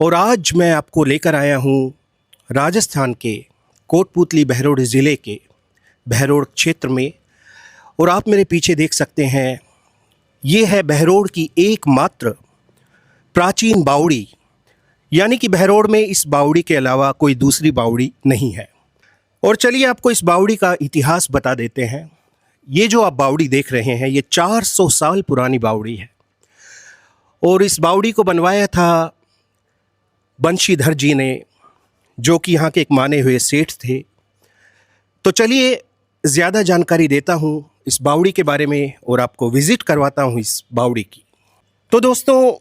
और आज मैं आपको लेकर आया हूँ राजस्थान के कोटपूतली बहरोड ज़िले के बहरोड क्षेत्र में। और आप मेरे पीछे देख सकते हैं, ये है बहरोड की एकमात्र प्राचीन बावड़ी, यानी कि बहरोड में इस बावड़ी के अलावा कोई दूसरी बावड़ी नहीं है। और चलिए आपको इस बावड़ी का इतिहास बता देते हैं। ये जो आप बावड़ी देख रहे हैं, ये 400 साल पुरानी बावड़ी है और इस बावड़ी को बनवाया था बंशीधर जी ने, जो कि यहाँ के एक माने हुए सेठ थे। तो चलिए ज़्यादा जानकारी देता हूँ इस बावड़ी के बारे में और आपको विज़िट करवाता हूँ इस बावड़ी की। तो दोस्तों,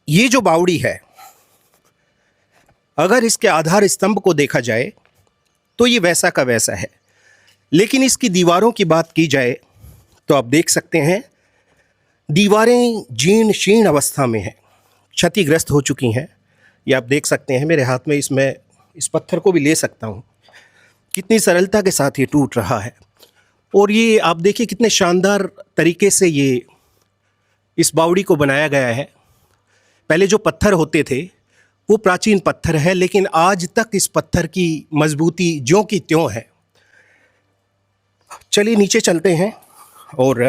ये जो बावड़ी है, अगर इसके आधार स्तंभ को देखा जाए तो ये वैसा का वैसा है, लेकिन इसकी दीवारों की बात की जाए तो आप देख सकते हैं दीवारें जीर्ण शीर्ण अवस्था में हैं, क्षतिग्रस्त हो चुकी हैं। ये आप देख सकते हैं मेरे हाथ में, इसमें इस पत्थर को भी ले सकता हूँ, कितनी सरलता के साथ ये टूट रहा है। और ये आप देखिए कितने शानदार तरीके से ये इस बावड़ी को बनाया गया है। पहले जो पत्थर होते थे वो प्राचीन पत्थर है, लेकिन आज तक इस पत्थर की मजबूती ज्यों की त्यों है। चलिए नीचे चलते हैं और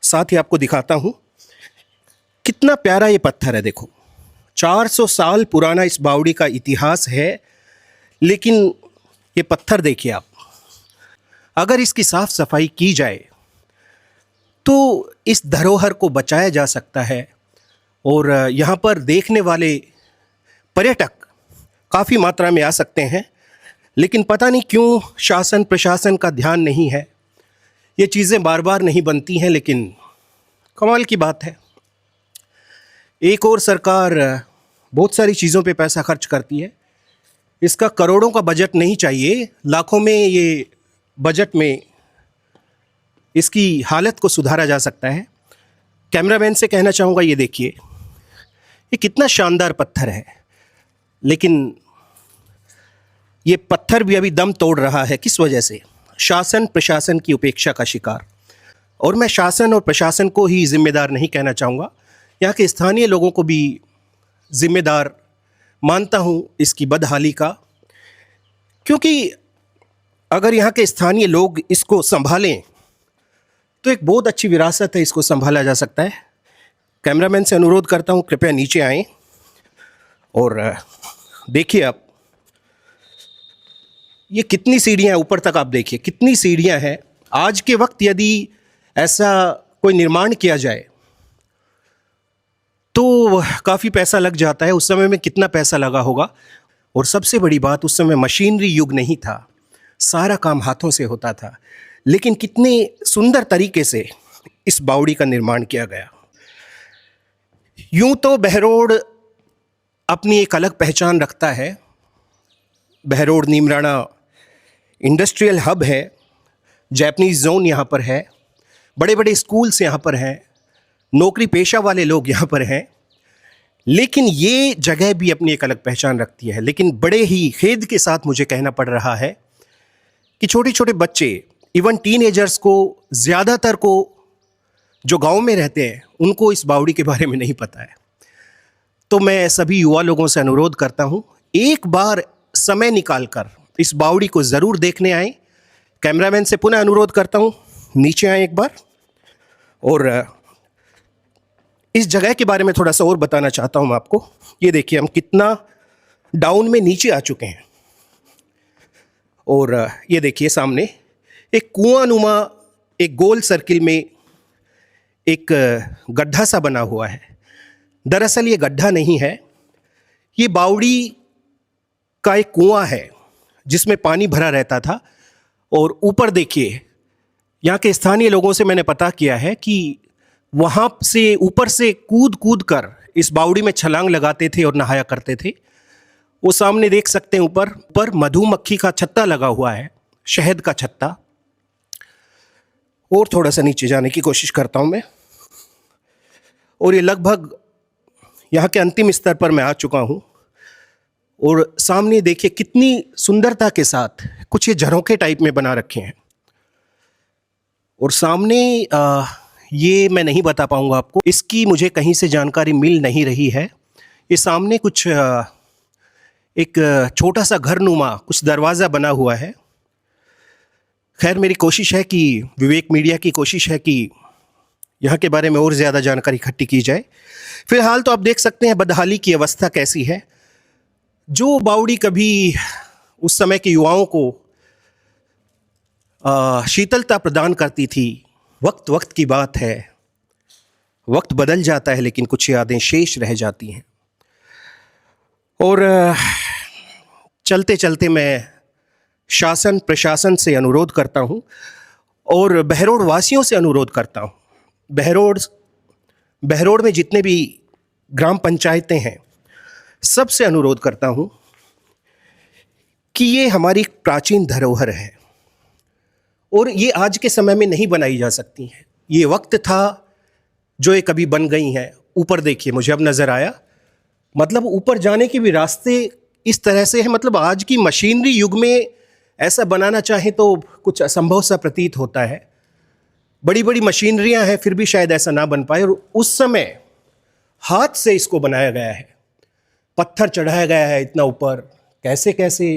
साथ ही आपको दिखाता हूँ कितना प्यारा ये पत्थर है। देखो, 400 साल पुराना इस बावड़ी का इतिहास है, लेकिन ये पत्थर देखिए आप। अगर इसकी साफ सफाई की जाए तो इस धरोहर को बचाया जा सकता है और यहाँ पर देखने वाले पर्यटक काफ़ी मात्रा में आ सकते हैं। लेकिन पता नहीं क्यों शासन प्रशासन का ध्यान नहीं है, ये चीज़ें बार बार नहीं बनती हैं। लेकिन कमाल की बात है, एक और सरकार बहुत सारी चीज़ों पे पैसा खर्च करती है, इसका करोड़ों का बजट नहीं चाहिए, लाखों में ये बजट में इसकी हालत को सुधारा जा सकता है। कैमरामैन से कहना चाहूँगा, ये देखिए ये कितना शानदार पत्थर है, लेकिन ये पत्थर भी अभी दम तोड़ रहा है। किस वजह से? शासन प्रशासन की उपेक्षा का शिकार। और मैं शासन और प्रशासन को ही जिम्मेदार नहीं कहना चाहूँगा, यहाँ के स्थानीय लोगों को भी जिम्मेदार मानता हूँ इसकी बदहाली का। क्योंकि अगर यहाँ के स्थानीय लोग इसको संभालें तो एक बहुत अच्छी विरासत है, इसको संभाला जा सकता है। कैमरामैन से अनुरोध करता हूँ कृपया नीचे आएं और देखिए आप, ये कितनी सीढ़ियाँ ऊपर तक, आप देखिए कितनी सीढ़ियाँ हैं। आज के वक्त यदि ऐसा कोई निर्माण किया जाए तो काफ़ी पैसा लग जाता है। उस समय में कितना पैसा लगा होगा। और सबसे बड़ी बात, उस समय मशीनरी युग नहीं था, सारा काम हाथों से होता था। लेकिन कितने सुंदर तरीके से इस बावड़ी का निर्माण किया गया। यूं तो बहरोड अपनी एक अलग पहचान रखता है। बहरोड नीमराणा इंडस्ट्रियल हब है, जापानीज़ जोन यहाँ पर है, बड़े बड़े स्कूल्स यहाँ पर हैं, नौकरी पेशा वाले लोग यहाँ पर हैं। लेकिन ये जगह भी अपनी एक अलग पहचान रखती है। लेकिन बड़े ही खेद के साथ मुझे कहना पड़ रहा है कि छोटे छोटे बच्चे, इवन टीनेजर्स को, ज़्यादातर को जो गांव में रहते हैं, उनको इस बावड़ी के बारे में नहीं पता है। तो मैं सभी युवा लोगों से अनुरोध करता हूँ, एक बार समय निकालकर इस बावड़ी को ज़रूर देखने आएँ। कैमरामैन से पुनः अनुरोध करता हूँ नीचे आएँ एक बार, और इस जगह के बारे में थोड़ा सा और बताना चाहता हूँ मैं आपको। ये देखिए हम कितना डाउन में नीचे आ चुके हैं। और ये देखिए सामने एक कुआं नुमा, एक गोल सर्किल में एक गड्ढा सा बना हुआ है। दरअसल ये गड्ढा नहीं है, ये बावड़ी का एक कुआं है जिसमें पानी भरा रहता था। और ऊपर देखिए, यहाँ के स्थानीय लोगों से मैंने पता किया है कि वहाँ से ऊपर से कूद कूद कर इस बावड़ी में छलांग लगाते थे और नहाया करते थे। वो सामने देख सकते हैं ऊपर मधुमक्खी का छत्ता लगा हुआ है, शहद का छत्ता। और थोड़ा सा नीचे जाने की कोशिश करता हूँ मैं, और ये लगभग यहाँ के अंतिम स्तर पर मैं आ चुका हूँ। और सामने देखिए कितनी सुंदरता के साथ कुछ ये झरोखे टाइप में बना रखे हैं। और सामने ये मैं नहीं बता पाऊंगा आपको, इसकी मुझे कहीं से जानकारी मिल नहीं रही है। ये सामने कुछ एक छोटा सा घरनुमा कुछ दरवाज़ा बना हुआ है। खैर, मेरी कोशिश है कि विवेक मीडिया की कोशिश है कि यहाँ के बारे में और ज़्यादा जानकारी इकट्ठी की जाए। फिलहाल तो आप देख सकते हैं बदहाली की अवस्था कैसी है। जो बावड़ी कभी उस समय के युवाओं को शीतलता प्रदान करती थी, वक्त वक्त की बात है, वक्त बदल जाता है लेकिन कुछ यादें शेष रह जाती हैं। और चलते चलते मैं शासन प्रशासन से अनुरोध करता हूँ और बहरोड वासियों से अनुरोध करता हूँ, बहरोड में जितने भी ग्राम पंचायतें हैं सबसे अनुरोध करता हूँ कि ये हमारी प्राचीन धरोहर है और ये आज के समय में नहीं बनाई जा सकती हैं। ये वक्त था जो ये कभी बन गई हैं। ऊपर देखिए, मुझे अब नज़र आया, मतलब ऊपर जाने के भी रास्ते इस तरह से हैं। मतलब आज की मशीनरी युग में ऐसा बनाना चाहे तो कुछ असंभव सा प्रतीत होता है। बड़ी बड़ी मशीनरियां हैं फिर भी शायद ऐसा ना बन पाए। और उस समय हाथ से इसको बनाया गया है, पत्थर चढ़ाया गया है इतना ऊपर। कैसे कैसे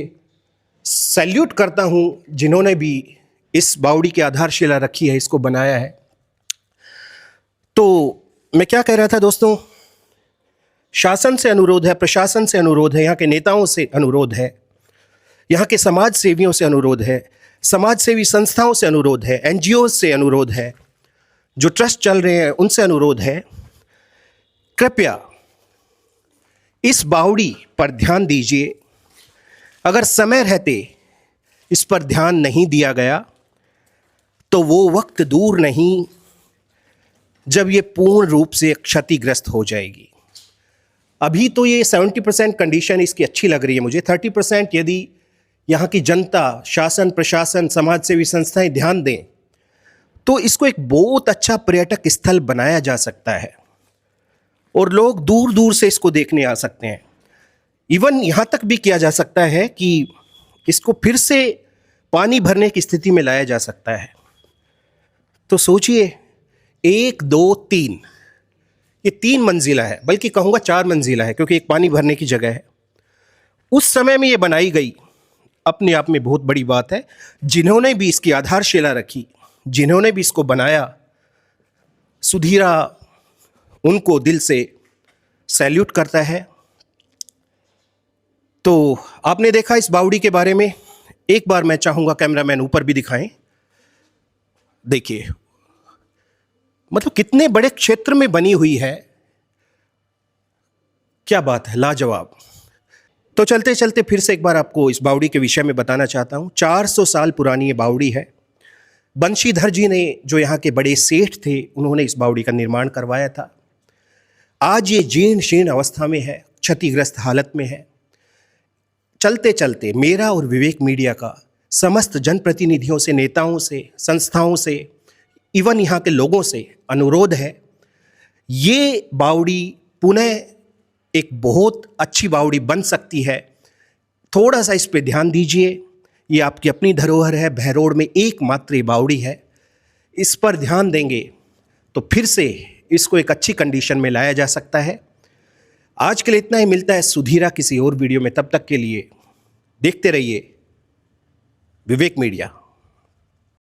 सैल्यूट करता हूं जिन्होंने भी इस बावड़ी की आधारशिला रखी है, इसको बनाया है। तो मैं क्या कह रहा था दोस्तों, शासन से अनुरोध है, प्रशासन से अनुरोध है, यहाँ के नेताओं से अनुरोध है, यहाँ के समाज सेवियों से अनुरोध है, समाज सेवी संस्थाओं से अनुरोध है, एनजीओ से अनुरोध है, जो ट्रस्ट चल रहे हैं उनसे अनुरोध है, कृपया इस बावड़ी पर ध्यान दीजिए। अगर समय रहते इस पर ध्यान नहीं दिया गया तो वो वक्त दूर नहीं जब ये पूर्ण रूप से क्षतिग्रस्त हो जाएगी। अभी तो ये 70% कंडीशन इसकी अच्छी लग रही है मुझे। 30% यदि यहाँ की जनता, शासन प्रशासन, समाज सेवी संस्थाएं ध्यान दें तो इसको एक बहुत अच्छा पर्यटक स्थल बनाया जा सकता है और लोग दूर दूर से इसको देखने आ सकते हैं। इवन यहाँ तक भी किया जा सकता है कि इसको फिर से पानी भरने की स्थिति में लाया जा सकता है। तो सोचिए, 1 2 3, ये 3 मंजिला है, बल्कि कहूँगा 4 मंजिला है क्योंकि एक पानी भरने की जगह है। उस समय में ये बनाई गई, अपने आप में बहुत बड़ी बात है। जिन्होंने भी इसकी आधारशिला रखी, जिन्होंने भी इसको बनाया, सुधीरा उनको दिल से सैल्यूट करता है। तो आपने देखा इस बावड़ी के बारे में। एक बार मैं चाहूँगा कैमरामैन ऊपर भी दिखाएं। देखिए, मतलब कितने बड़े क्षेत्र में बनी हुई है, क्या बात है, लाजवाब। तो चलते चलते फिर से एक बार आपको इस बावड़ी के विषय में बताना चाहता हूँ। 400 साल पुरानी ये बावड़ी है। बंशीधर जी ने, जो यहाँ के बड़े सेठ थे, उन्होंने इस बावड़ी का निर्माण करवाया था। आज ये जीर्ण शीर्ण अवस्था में है, क्षतिग्रस्त हालत में है। चलते चलते मेरा और विवेक मीडिया का समस्त जनप्रतिनिधियों से, नेताओं से, संस्थाओं से, इवन यहाँ के लोगों से अनुरोध है, ये बावड़ी पुनः एक बहुत अच्छी बावड़ी बन सकती है। थोड़ा सा इस पे ध्यान दीजिए। ये आपकी अपनी धरोहर है, बहरोड में एकमात्र बावड़ी है। इस पर ध्यान देंगे तो फिर से इसको एक अच्छी कंडीशन में लाया जा सकता है। आज के लिए इतना ही। मिलता है सुधीरा किसी और वीडियो में। तब तक के लिए देखते रहिए विवेक मीडिया।